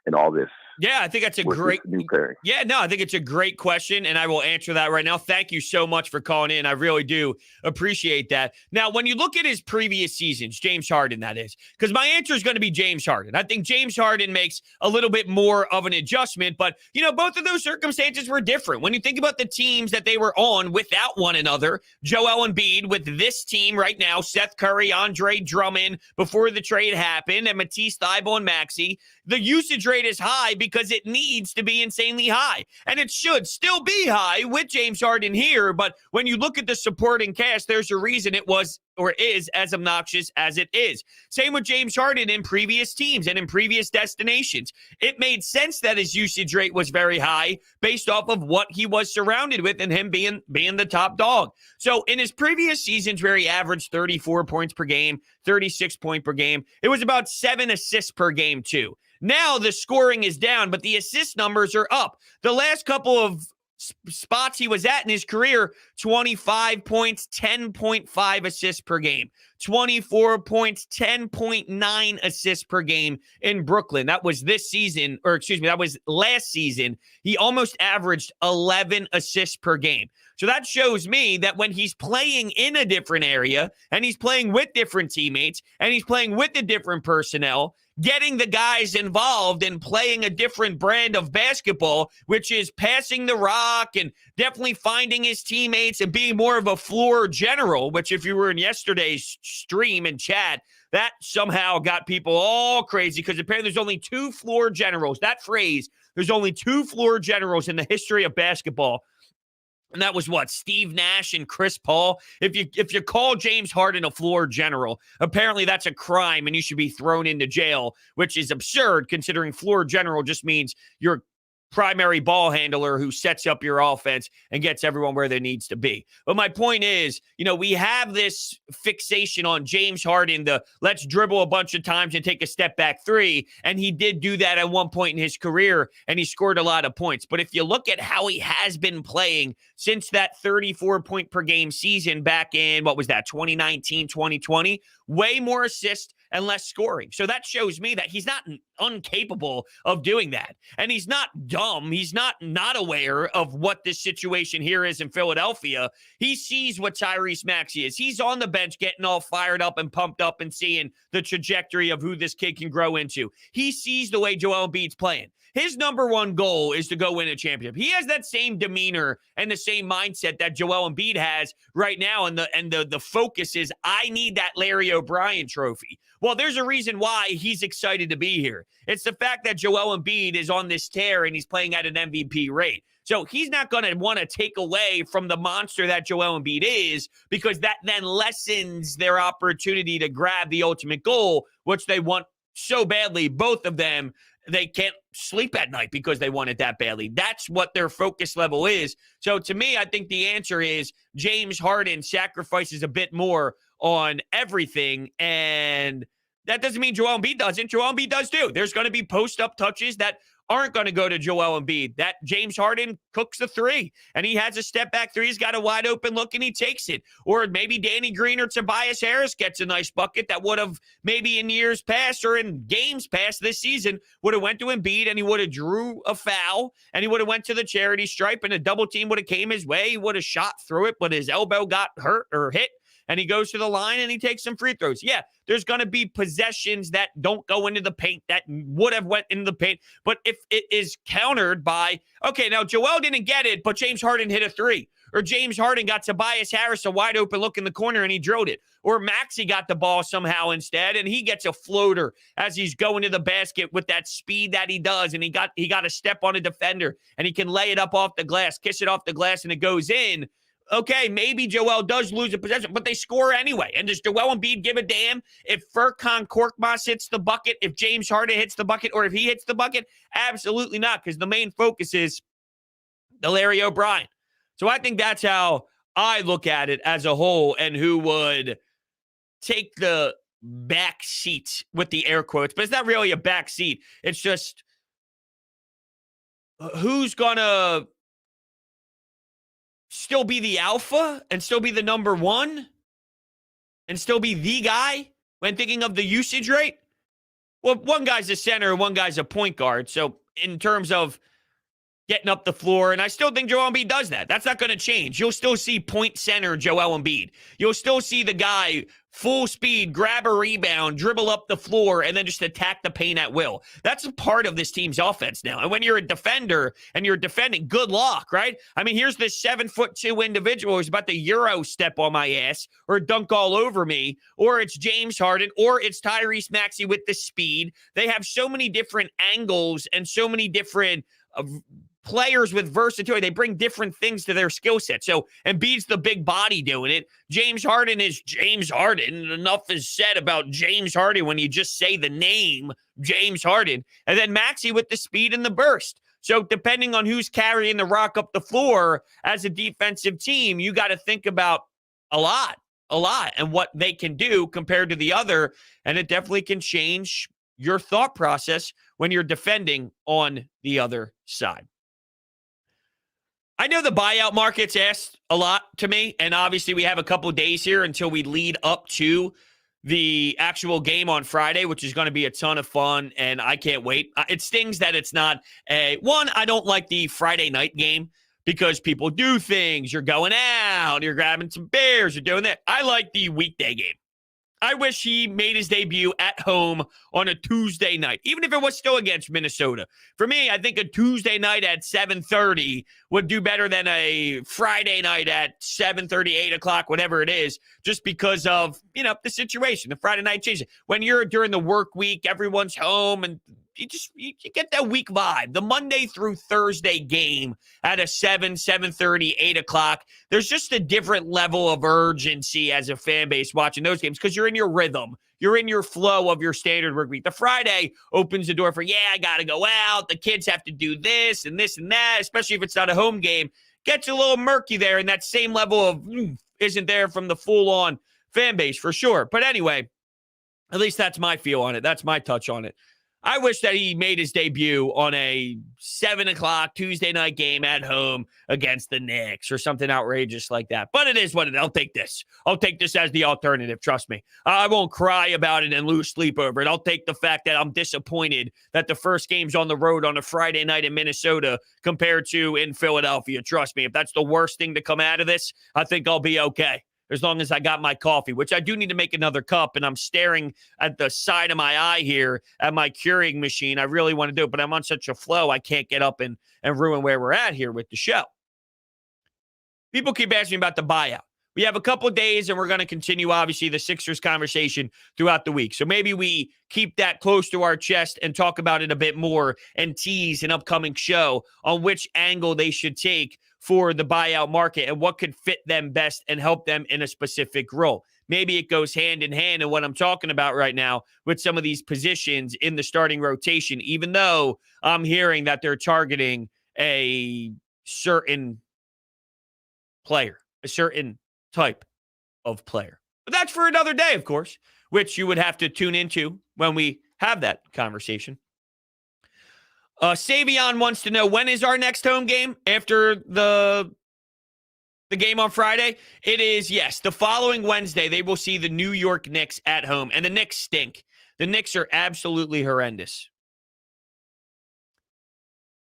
in all this? Yeah, I think that's a great new pairing. Yeah, no, I think it's a great question, and I will answer that right now. Thank you so much for calling in. I really do appreciate that. Now, when you look at his previous seasons, James Harden, that is, because my answer is going to be James Harden. I think James Harden makes a little bit more of an adjustment, but, you know, both of those circumstances were different. When you think about the teams that they were on without one another, Joel Embiid with this team right now, Seth Curry, Andre Drummond before the trade happened, and Matisse Thybulle and Maxey, the usage rate is high because it needs to be insanely high. And it should still be high with James Harden here. But when you look at the supporting cast, there's a reason it was or is as obnoxious as it is. Same with James Harden in previous teams and in previous destinations. It made sense that his usage rate was very high based off of what he was surrounded with and him being the top dog. So in his previous seasons where he averaged 34 points per game, 36 points per game, it was about 7 assists per game too. Now the scoring is down, but the assist numbers are up. The last couple of spots he was at in his career, 25 points, 10.5 assists per game, 24 points, 10.9 assists per game in Brooklyn. That was this season, or excuse me, that was last season. He almost averaged 11 assists per game. So that shows me that when he's playing in a different area and he's playing with different teammates and he's playing with the different personnel, getting the guys involved and playing a different brand of basketball, which is passing the rock and definitely finding his teammates and being more of a floor general, which if you were in yesterday's stream and chat, that somehow got people all crazy because apparently there's only 2 floor generals. That phrase, there's only 2 floor generals in the history of basketball. And that was what? Steve Nash and Chris Paul. If you call James Harden a floor general, apparently that's a crime and you should be thrown into jail, which is absurd considering floor general just means you're primary ball handler who sets up your offense and gets everyone where there needs to be. But my point is, you know, we have this fixation on James Harden, the let's dribble a bunch of times and take a step back 3. And he did do that at one point in his career and he scored a lot of points. But if you look at how he has been playing since that 34 point per game season back in, 2019, 2020, way more assists and less scoring. So that shows me that he's not incapable of doing that. And he's not dumb. He's not aware of what this situation here is in Philadelphia. He sees what Tyrese Maxey is. He's on the bench getting all fired up and pumped up and seeing the trajectory of who this kid can grow into. He sees the way Joel Embiid's playing. His number one goal is to go win a championship. He has that same demeanor and the same mindset that Joel Embiid has right now. And the focus is, I need that Larry O'Brien trophy. Well, there's a reason why he's excited to be here. It's the fact that Joel Embiid is on this tear and he's playing at an MVP rate. So he's not going to want to take away from the monster that Joel Embiid is, because that then lessens their opportunity to grab the ultimate goal, which they want so badly, both of them. They can't sleep at night because they want it that badly. That's what their focus level is. So to me, I think the answer is James Harden sacrifices a bit more on everything. And that doesn't mean Joel Embiid doesn't. Joel Embiid does too. There's going to be post-up touches that aren't going to go to Joel Embiid. That James Harden cooks the 3 and he has a step back 3. He's got a wide open look and he takes it. Or maybe Danny Green or Tobias Harris gets a nice bucket that would have maybe in years past or in games past this season would have went to Embiid and he would have drew a foul and he would have went to the charity stripe and a double team would have came his way. He would have shot through it, but his elbow got hurt or hit. And he goes to the line and he takes some free throws. Yeah, there's going to be possessions that don't go into the paint that would have went into the paint. But if it is countered by, okay, now Joel didn't get it, but James Harden hit a 3. Or James Harden got Tobias Harris a wide open look in the corner and he drilled it. Or Maxey got the ball somehow instead and he gets a floater as he's going to the basket with that speed that he does. And he got a step on a defender and he can lay it up off the glass, kiss it off the glass, and it goes in. Okay, maybe Joel does lose a possession, but they score anyway. And does Joel Embiid give a damn if Furkan Korkmaz hits the bucket, if James Harden hits the bucket, or if he hits the bucket? Absolutely not, because the main focus is the Larry O'Brien. So I think that's how I look at it as a whole and who would take the back seat with the air quotes, but it's not really a back seat. It's just who's going to still be the alpha and still be the number one and still be the guy when thinking of the usage rate. Well, one guy's a center, one guy's a point guard. So in terms of getting up the floor, and I still think Joel Embiid does that. That's not going to change. You'll still see point center Joel Embiid. You'll still see the guy full speed, grab a rebound, dribble up the floor, and then just attack the paint at will. That's a part of this team's offense now. And when you're a defender and you're defending, good luck, right? I mean, here's this 7'2" individual who's about to Euro step on my ass or dunk all over me, or it's James Harden, or it's Tyrese Maxey with the speed. They have so many different angles and so many different players with versatility. They bring different things to their skill set. So Embiid's the big body doing it. James Harden is James Harden. Enough is said about James Harden when you just say the name James Harden. And then Maxey with the speed and the burst. So depending on who's carrying the rock up the floor as a defensive team, you got to think about a lot, and what they can do compared to the other. And it definitely can change your thought process when you're defending on the other side. I know the buyout market's asked a lot to me, and obviously we have a couple days here until we lead up to the actual game on Friday, which is going to be a ton of fun, and I can't wait. It stings that it's not I don't like the Friday night game because people do things. You're going out, you're grabbing some beers, you're doing that. I like the weekday game. I wish he made his debut at home on a Tuesday night, even if it was still against Minnesota. For me, I think a Tuesday night at 7:30 would do better than a Friday night at 7:30, 8 o'clock, whatever it is, just because of, the situation. The Friday night changes. When you're during the work week, everyone's home, and you get that week vibe. The Monday through Thursday game at a 7:30, 8 o'clock, there's just a different level of urgency as a fan base watching those games because you're in your rhythm. You're in your flow of your standard work week. The Friday opens the door for, I got to go out. The kids have to do this and this and that, especially if it's not a home game. Gets a little murky there, and that same level of isn't there from the full-on fan base for sure. But anyway, at least that's my feel on it. That's my touch on it. I wish that he made his debut on a 7 o'clock Tuesday night game at home against the Knicks or something outrageous like that. But it is what it is. I'll take this. I'll take this as the alternative. Trust me. I won't cry about it and lose sleep over it. I'll take the fact that I'm disappointed that the first game's on the road on a Friday night in Minnesota compared to in Philadelphia. Trust me. If that's the worst thing to come out of this, I think I'll be okay. As long as I got my coffee, which I do need to make another cup, and I'm staring at the side of my eye here at my Keurig machine. I really want to do it, but I'm on such a flow, I can't get up and ruin where we're at here with the show. People keep asking me about the buyout. We have a couple of days, and we're going to continue, obviously, the Sixers conversation throughout the week. So maybe we keep that close to our chest and talk about it a bit more and tease an upcoming show on which angle they should take for the buyout market and what could fit them best and help them in a specific role. Maybe it goes hand in hand in what I'm talking about right now with some of these positions in the starting rotation, even though I'm hearing that they're targeting a certain player, a certain type of player. But that's for another day, of course, which you would have to tune into when we have that conversation. Savion wants to know, when is our next home game after the game on Friday? It is, yes, the following Wednesday. They will see the New York Knicks at home, and the Knicks stink. The Knicks are absolutely horrendous.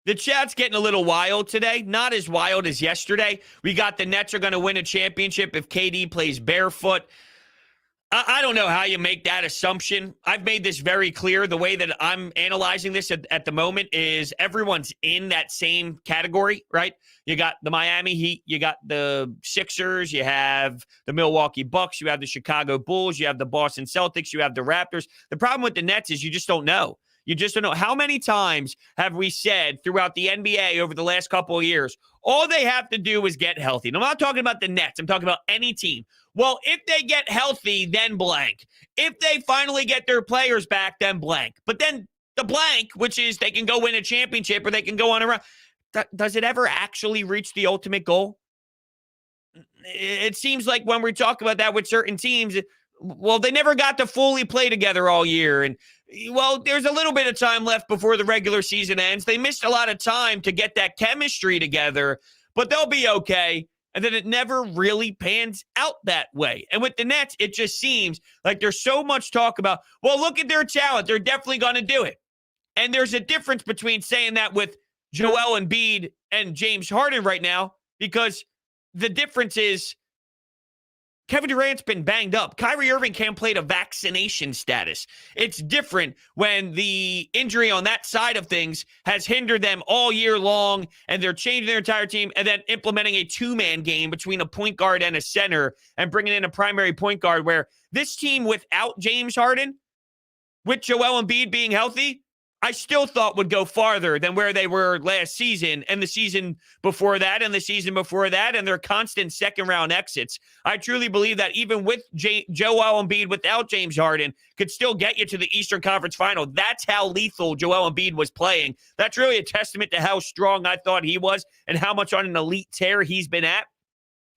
The chat's getting a little wild today. Not as wild as yesterday. We got the Nets are going to win a championship if KD plays barefoot. I don't know how you make that assumption. I've made this very clear. The way that I'm analyzing this at the moment is everyone's in that same category, right? You got the Miami Heat, you got the Sixers, you have the Milwaukee Bucks, you have the Chicago Bulls, you have the Boston Celtics, you have the Raptors. The problem with the Nets is you just don't know. You just don't know. How many times have we said throughout the NBA over the last couple of years, all they have to do is get healthy? And I'm not talking about the Nets. I'm talking about any team. Well, if they get healthy, then blank. If they finally get their players back, then blank. But then the blank, which is they can go win a championship or they can go on a run, does it ever actually reach the ultimate goal? it seems like when we talk about that with certain teams, well, they never got to fully play together all year. And, well, there's a little bit of time left before the regular season ends. They missed a lot of time to get that chemistry together, but they'll be okay. And then it never really pans out that way. And with the Nets, it just seems like there's so much talk about, well, look at their talent. They're definitely going to do it. And there's a difference between saying that with Joel Embiid and James Harden right now, because the difference is Kevin Durant's been banged up. Kyrie Irving can't play to vaccination status. It's different when the injury on that side of things has hindered them all year long, and they're changing their entire team and then implementing a two-man game between a point guard and a center and bringing in a primary point guard, where this team without James Harden, with Joel Embiid being healthy, I still thought would go farther than where they were last season and the season before that and the season before that, and their constant second-round exits. I truly believe that even with Joel Embiid without James Harden could still get you to the Eastern Conference Final. That's how lethal Joel Embiid was playing. That's really a testament to how strong I thought he was and how much on an elite tear he's been at.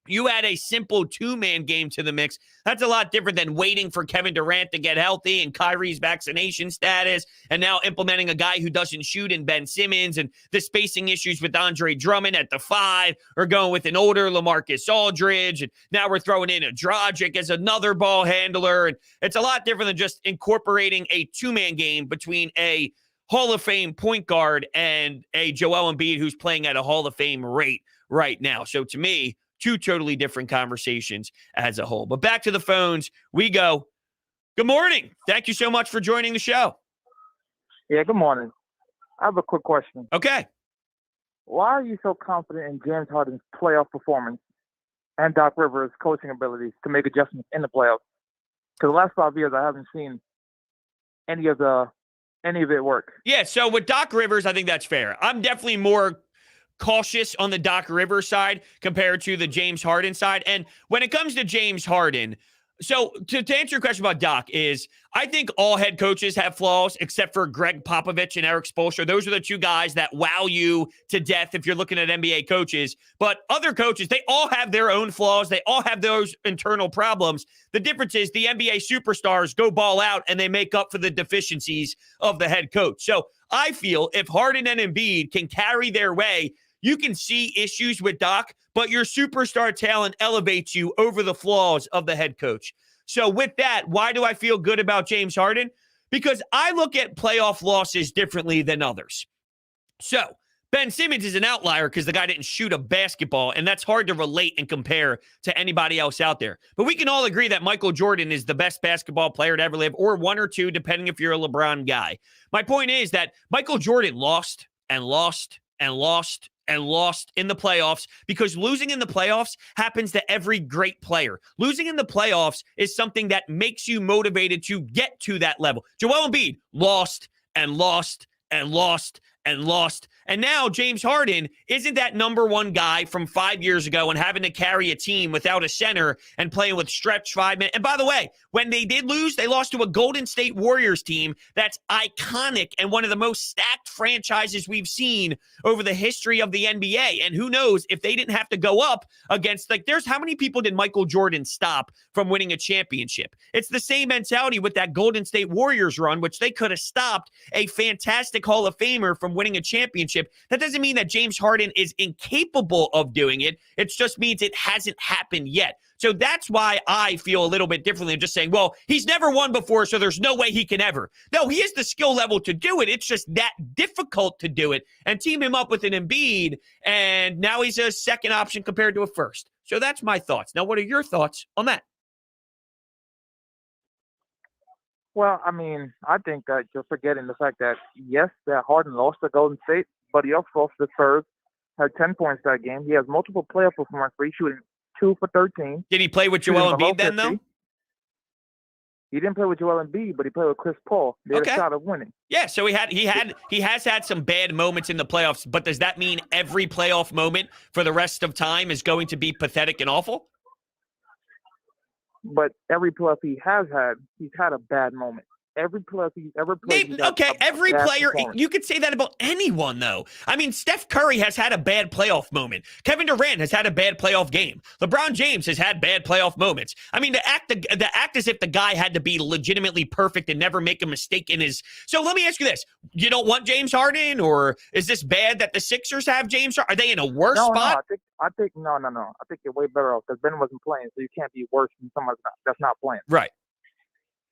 You add a simple two-man game to the mix. That's a lot different than waiting for Kevin Durant to get healthy and Kyrie's vaccination status, and now implementing a guy who doesn't shoot in Ben Simmons, and the spacing issues with Andre Drummond at the 5, or going with an older LaMarcus Aldridge, and now we're throwing in a Dragic as another ball handler. And it's a lot different than just incorporating a two-man game between a Hall of Fame point guard and a Joel Embiid who's playing at a Hall of Fame rate right now. So to me, two totally different conversations as a whole. But back to the phones we go. Good morning. Thank you so much for joining the show. Yeah, good morning. I have a quick question. Okay. Why are you so confident in James Harden's playoff performance and Doc Rivers' coaching abilities to make adjustments in the playoffs? Because the last 5 years, I haven't seen any of it work. Yeah, so with Doc Rivers, I think that's fair. I'm definitely more cautious on the Doc Rivers side compared to the James Harden side. And when it comes to James Harden, so to answer your question about Doc is, I think all head coaches have flaws except for Greg Popovich and Eric Spoelstra. Those are the two guys that wow you to death if you're looking at NBA coaches. But other coaches, they all have their own flaws. They all have those internal problems. The difference is the NBA superstars go ball out and they make up for the deficiencies of the head coach. So I feel if Harden and Embiid can carry their way, you can see issues with Doc, but your superstar talent elevates you over the flaws of the head coach. So with that, why do I feel good about James Harden? Because I look at playoff losses differently than others. So Ben Simmons is an outlier because the guy didn't shoot a basketball, and that's hard to relate and compare to anybody else out there. But we can all agree that Michael Jordan is the best basketball player to ever live, or one or two, depending if you're a LeBron guy. My point is that Michael Jordan lost and lost and lost and lost in the playoffs, because losing in the playoffs happens to every great player. Losing in the playoffs is something that makes you motivated to get to that level. Joel Embiid lost and lost and lost and lost. And now James Harden isn't that number one guy from 5 years ago and having to carry a team without a center and playing with stretch 5 minutes. And by the way, when they did lose, they lost to a Golden State Warriors team that's iconic and one of the most stacked franchises we've seen over the history of the NBA. And who knows if they didn't have to go up against, like, there's how many people did Michael Jordan stop from winning a championship? It's the same mentality with that Golden State Warriors run, which they could have stopped a fantastic Hall of Famer from winning a championship. That doesn't mean that James Harden is incapable of doing it. It just means it hasn't happened yet. So that's why I feel a little bit differently than just saying, well, he's never won before, so there's no way he can ever. No, he has the skill level to do it. It's just that difficult to do it. And team him up with an Embiid, and now he's a second option compared to a first. So that's my thoughts. Now, what are your thoughts on that? Well, I mean, I think that you're forgetting the fact that, yes, that Harden lost to Golden State, but he also lost the Spurs, had 10 points that game. He has multiple playoff performances where he's shooting 2 for 13. Did he play with Joel Embiid then, though? He didn't play with Joel Embiid, but he played with Chris Paul. They had a shot of winning. Yeah, so he has had some bad moments in the playoffs, but does that mean every playoff moment for the rest of time is going to be pathetic and awful? But every playoff he has had, he's had a bad moment. every player he's ever played. Maybe, okay, every player, you could say that about anyone, though. I mean, Steph Curry has had a bad playoff moment. Kevin Durant has had a bad playoff game. LeBron James has had bad playoff moments. I mean, to act as if the guy had to be legitimately perfect and never make a mistake in his. So let me ask you this: you don't want James Harden, or is this bad that the Sixers have James Harden? Are they in a worse spot? I think no. I think you're way better off because Ben wasn't playing, so you can't be worse than someone that's not playing. Right.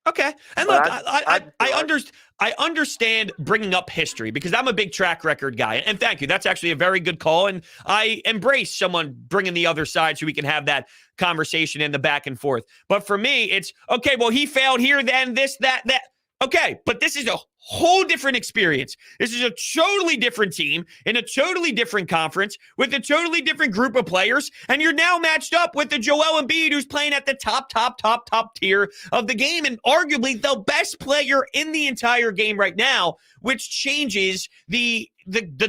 Okay. And look, I understand bringing up history because I'm a big track record guy. And thank you. That's actually a very good call. And I embrace someone bringing the other side so we can have that conversation in the back and forth. But for me, it's, okay, well, he failed here, then this, that. Okay, but this is a whole different experience. This is a totally different team in a totally different conference with a totally different group of players, and you're now matched up with the Joel Embiid who's playing at the top tier of the game and arguably the best player in the entire game right now, which changes the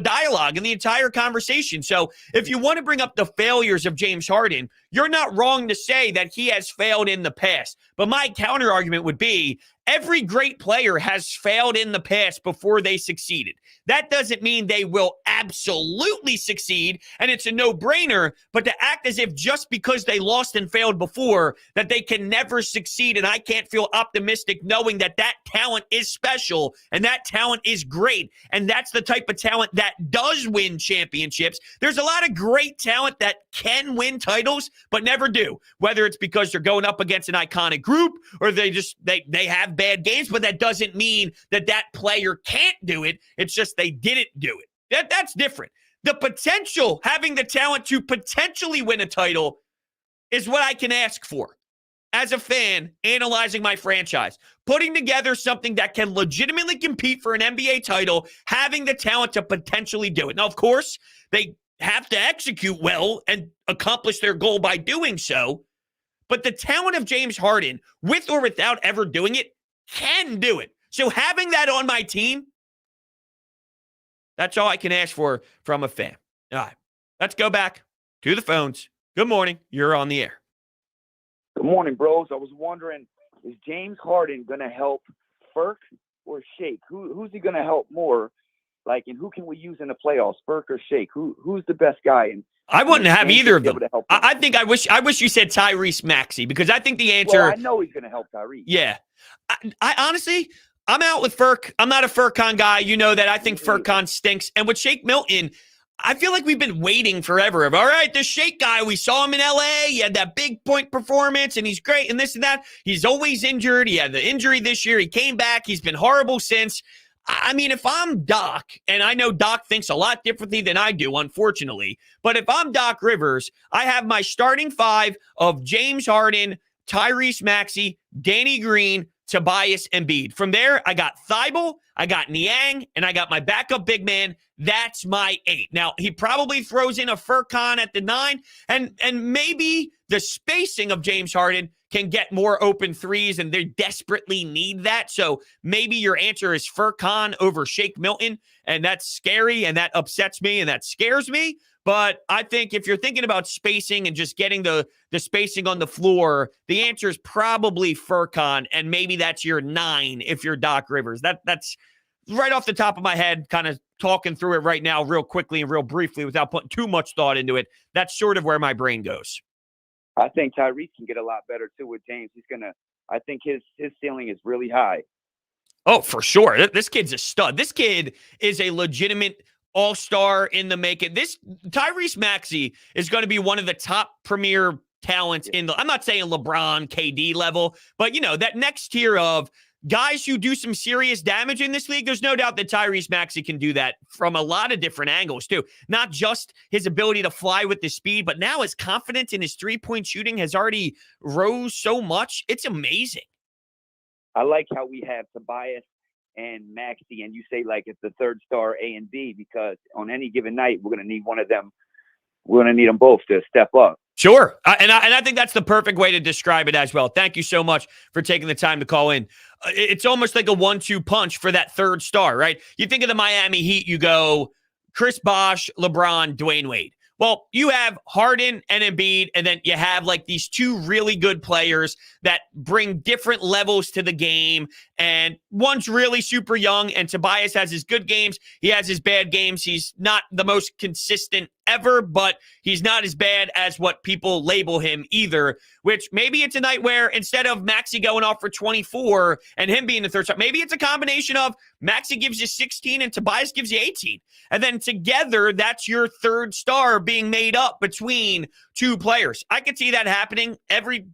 dialogue and the entire conversation. So if you want to bring up the failures of James Harden, you're not wrong to say that he has failed in the past. But my counter argument would be every great player has failed in the past before they succeeded. That doesn't mean they will absolutely succeed, and it's a no-brainer, but to act as if just because they lost and failed before that they can never succeed, and I can't feel optimistic knowing that that talent is special and that talent is great, and that's the type of talent that does win championships. There's a lot of great talent that can win titles but never do, whether it's because they're going up against an iconic group or they have bad games, but that doesn't mean that player can't do it. It's just they didn't do it. That's different. The potential, having the talent to potentially win a title is what I can ask for as a fan analyzing my franchise. Putting together something that can legitimately compete for an NBA title, having the talent to potentially do it. Now, of course, they have to execute well and accomplish their goal by doing so, but the talent of James Harden, with or without ever doing it, can do it. So having that on my team, that's all I can ask for from a fan. All right, let's go back to the phones. Good morning. You're on the air. Good morning, bros. I was wondering, is James Harden going to help Furk or Shake? Who's he going to help more? Like, and who can we use in the playoffs, Furk or Shake? Who's the best guy? And I wouldn't have either of them. I wish you said Tyrese Maxey, because I think the answer. Well, I know he's going to help Tyrese. Yeah, I honestly, I'm out with Furk. I'm not a Furkan guy. You know that. I think Furkan stinks. And with Shake Milton, I feel like we've been waiting forever. All right, this Shake guy, we saw him in L.A. He had that big point performance, and he's great, and this and that. He's always injured. He had the injury this year. He came back. He's been horrible since. I mean, if I'm Doc, and I know Doc thinks a lot differently than I do, unfortunately, but if I'm Doc Rivers, I have my starting five of James Harden, Tyrese Maxey, Danny Green, Tobias Embiid. From there, I got Thibault, I got Niang, and I got my backup big man. That's my 8. Now, he probably throws in a Furkan at the 9, and maybe the spacing of James Harden can get more open threes, and they desperately need that. So maybe your answer is Furkan over Shake Milton, and that's scary, and that upsets me, and that scares me. But I think if you're thinking about spacing and just getting the spacing on the floor, the answer is probably Furkan, and maybe that's your 9 if you're Doc Rivers. That's right off the top of my head, kind of talking through it right now real quickly and real briefly without putting too much thought into it. That's sort of where my brain goes. I think Tyrese can get a lot better too with James. I think his ceiling is really high. Oh, for sure. This kid's a stud. This kid is a legitimate all-star in the making. This Tyrese Maxey is going to be one of the top premier talents in I'm not saying LeBron, KD level, but that next tier of guys who do some serious damage in this league. There's no doubt that Tyrese Maxey can do that from a lot of different angles too. Not just his ability to fly with the speed, but now his confidence in his three-point shooting has already rose so much. It's amazing. I like how we have Tobias and Maxey, and you say like it's the third star A and B, because on any given night we're going to need one of them. We're going to need them both to step up. Sure. And I think that's the perfect way to describe it as well. Thank you so much for taking the time to call in. It's almost like a 1-2 punch for that third star, right? You think of the Miami Heat, you go Chris Bosh, LeBron, Dwayne Wade. Well, you have Harden and Embiid, and then you have like these two really good players that bring different levels to the game. And one's really super young, and Tobias has his good games. He has his bad games. He's not the most consistent ever, but he's not as bad as what people label him either, which maybe it's a night where instead of Maxey going off for 24 and him being the third star, maybe it's a combination of Maxey gives you 16 and Tobias gives you 18. And then together, that's your third star being made up between two players. I could see that happening every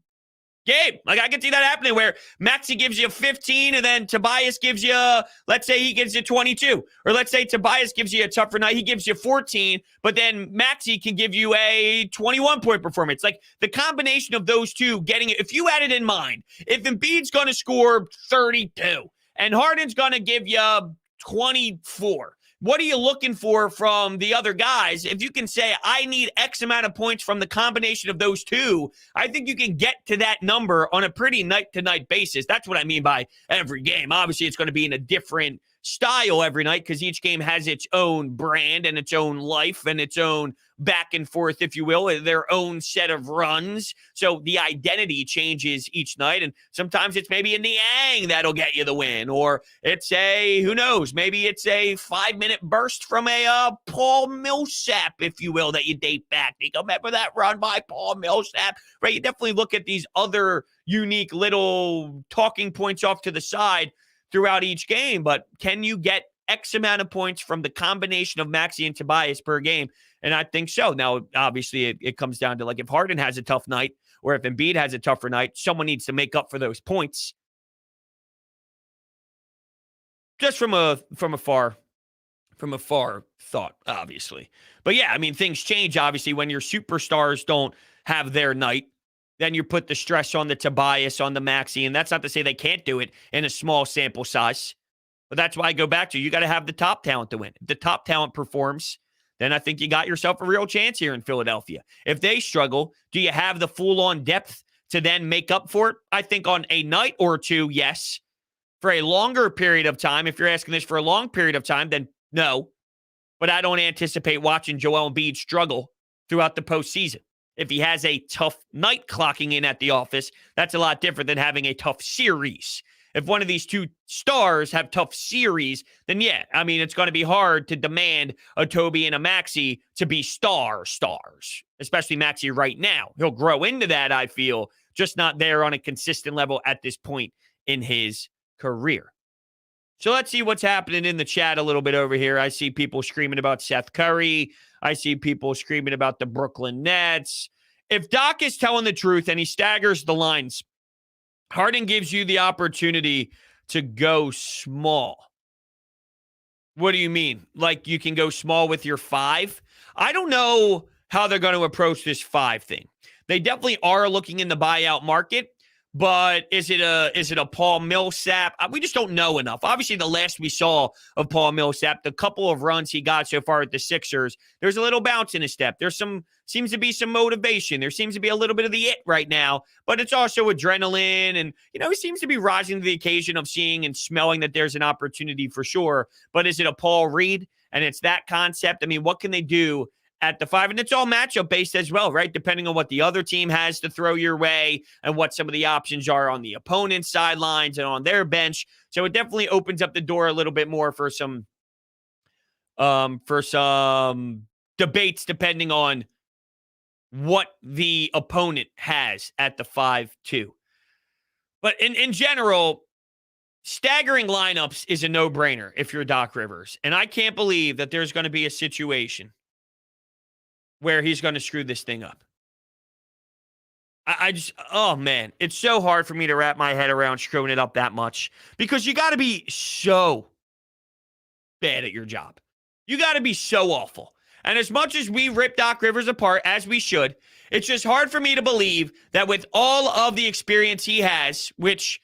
game. Like, I could see that happening where Maxey gives you 15 and then Tobias gives you, let's say he gives you 22. Or let's say Tobias gives you a tougher night. He gives you 14, but then Maxey can give you a 21-point performance. Like, the combination of those two getting it, if you had it in mind, if Embiid's going to score 32 and Harden's going to give you 24, what are you looking for from the other guys? If you can say, I need X amount of points from the combination of those two, I think you can get to that number on a pretty night-to-night basis. That's what I mean by every game. Obviously, it's going to be in a different style every night because each game has its own brand and its own life and its own back and forth, if you will, their own set of runs. So the identity changes each night. And sometimes it's maybe a Niang that'll get you the win, or it's who knows, maybe it's a 5-minute burst from a Paul Millsap, if you will, that you date back. You remember that run by Paul Millsap, right? You definitely look at these other unique little talking points off to the side throughout each game, but can you get X amount of points from the combination of Maxey and Tobias per game? And I think so. Now, obviously, it comes down to, like, if Harden has a tough night or if Embiid has a tougher night, someone needs to make up for those points. Just from a far thought, obviously. But yeah, I mean, things change, obviously, when your superstars don't have their night. Then you put the stress on the Tobias, on the Maxey, and that's not to say they can't do it in a small sample size. But that's why I go back to, you got to have the top talent to win. If the top talent performs, then I think you got yourself a real chance here in Philadelphia. If they struggle, do you have the full-on depth to then make up for it? I think on a night or two, yes. For a longer period of time, if you're asking this for a long period of time, then no. But I don't anticipate watching Joel Embiid struggle throughout the postseason. If he has a tough night clocking in at the office, that's a lot different than having a tough series. If one of these two stars have tough series, then yeah, I mean, it's going to be hard to demand a Toby and a Maxey to be stars, especially Maxey right now. He'll grow into that, I feel, just not there on a consistent level at this point in his career. So let's see what's happening in the chat a little bit over here. I see people screaming about Seth Curry. I see people screaming about the Brooklyn Nets. If Doc is telling the truth and he staggers the lines, Harden gives you the opportunity to go small. What do you mean? Like, you can go small with your 5? I don't know how they're going to approach this 5 thing. They definitely are looking in the buyout market. But is it a Paul Millsap? We just don't know enough. Obviously, the last we saw of Paul Millsap, the couple of runs he got so far at the Sixers, there's a little bounce in his step. Seems to be some motivation. There seems to be a little bit of the it right now, but it's also adrenaline. And, he seems to be rising to the occasion of seeing and smelling that there's an opportunity for sure. But is it a Paul Reed? And it's that concept. I mean, what can they do at the 5? And it's all matchup based as well, right? Depending on what the other team has to throw your way and what some of the options are on the opponent's sidelines and on their bench. So it definitely opens up the door a little bit more for some debates depending on what the opponent has at the 5-2. But in general, staggering lineups is a no-brainer if you're Doc Rivers. And I can't believe that there's going to be a situation where he's going to screw this thing up. I just, oh man, it's so hard for me to wrap my head around screwing it up that much, because you got to be so bad at your job. You got to be so awful. And as much as we rip Doc Rivers apart, as we should, it's just hard for me to believe that with all of the experience he has, which,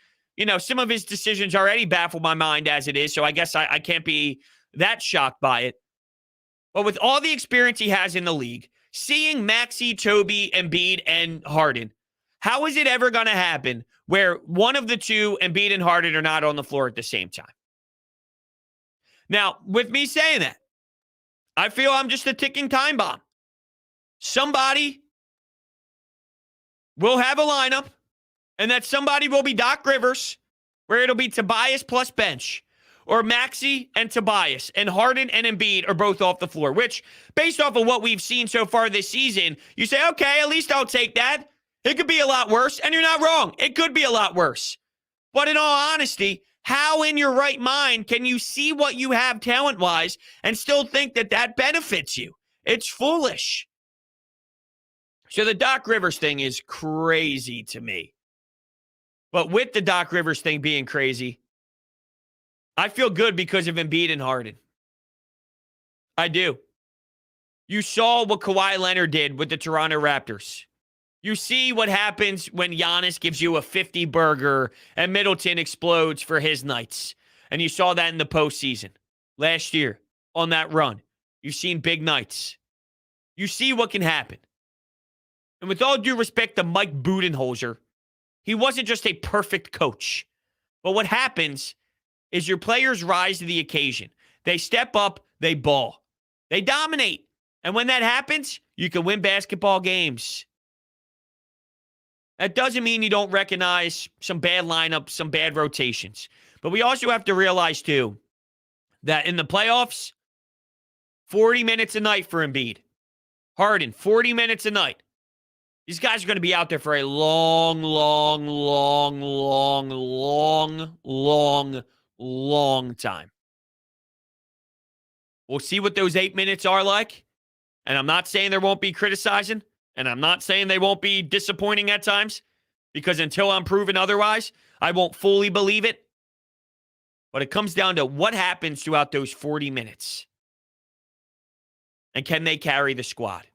some of his decisions already baffle my mind as it is, so I guess I can't be that shocked by it. But with all the experience he has in the league, seeing Maxey, Toby, Embiid, and Harden, how is it ever going to happen where one of the two, Embiid and Harden, are not on the floor at the same time? Now, with me saying that, I feel I'm just a ticking time bomb. Somebody will have a lineup, And that somebody will be Doc Rivers, where it'll be Tobias plus bench, or Maxey and Tobias, and Harden and Embiid are both off the floor, which, based off of what we've seen so far this season, you say, okay, at least I'll take that. It could be a lot worse, and you're not wrong. It could be a lot worse. But in all honesty, how in your right mind can you see what you have talent-wise and still think that that benefits you? It's foolish. So the Doc Rivers thing is crazy to me. But with the Doc Rivers thing being crazy, I feel good because of Embiid and Harden. I do. You saw what Kawhi Leonard did with the Toronto Raptors. You see what happens when Giannis gives you a 50 burger and Middleton explodes for his nights. And you saw that in the postseason last year on that run. You've seen big nights. You see what can happen. And with all due respect to Mike Budenholzer, he wasn't just a perfect coach. But what happens is your players rise to the occasion. They step up, they ball. They dominate. And when that happens, you can win basketball games. That doesn't mean you don't recognize some bad lineups, some bad rotations. But we also have to realize, too, that in the playoffs, 40 minutes a night for Embiid. Harden, 40 minutes a night. These guys are going to be out there for a long time. We'll see what those 8 minutes are like. And I'm not saying there won't be criticizing. And I'm not saying they won't be disappointing at times. Because until I'm proven otherwise, I won't fully believe it. But it comes down to what happens throughout those 40 minutes. And can they carry the squad?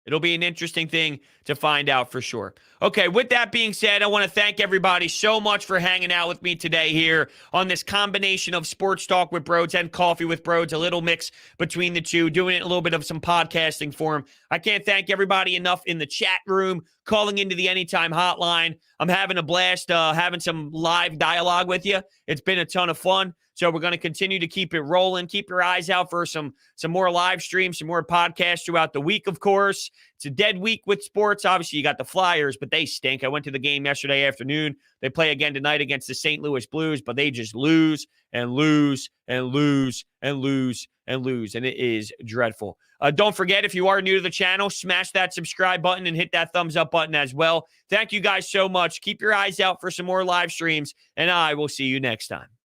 It'll be an interesting thing to find out for sure. Okay, with that being said, I want to thank everybody so much for hanging out with me today here on this combination of Sports Talk with Broads and Coffee with Broads, a little mix between the two, doing it a little bit of some podcasting form. I can't thank everybody enough in the chat room, calling into the Anytime Hotline. I'm having a blast having some live dialogue with you. It's been a ton of fun. So we're going to continue to keep it rolling. Keep your eyes out for some more live streams, some more podcasts throughout the week, of course. It's a dead week with sports. Obviously, you got the Flyers, but they stink. I went to the game yesterday afternoon. They play again tonight against the St. Louis Blues, but they just lose and lose and lose and lose and lose, and it is dreadful. Don't forget, if you are new to the channel, smash that subscribe button and hit that thumbs up button as well. Thank you guys so much. Keep your eyes out for some more live streams, and I will see you next time.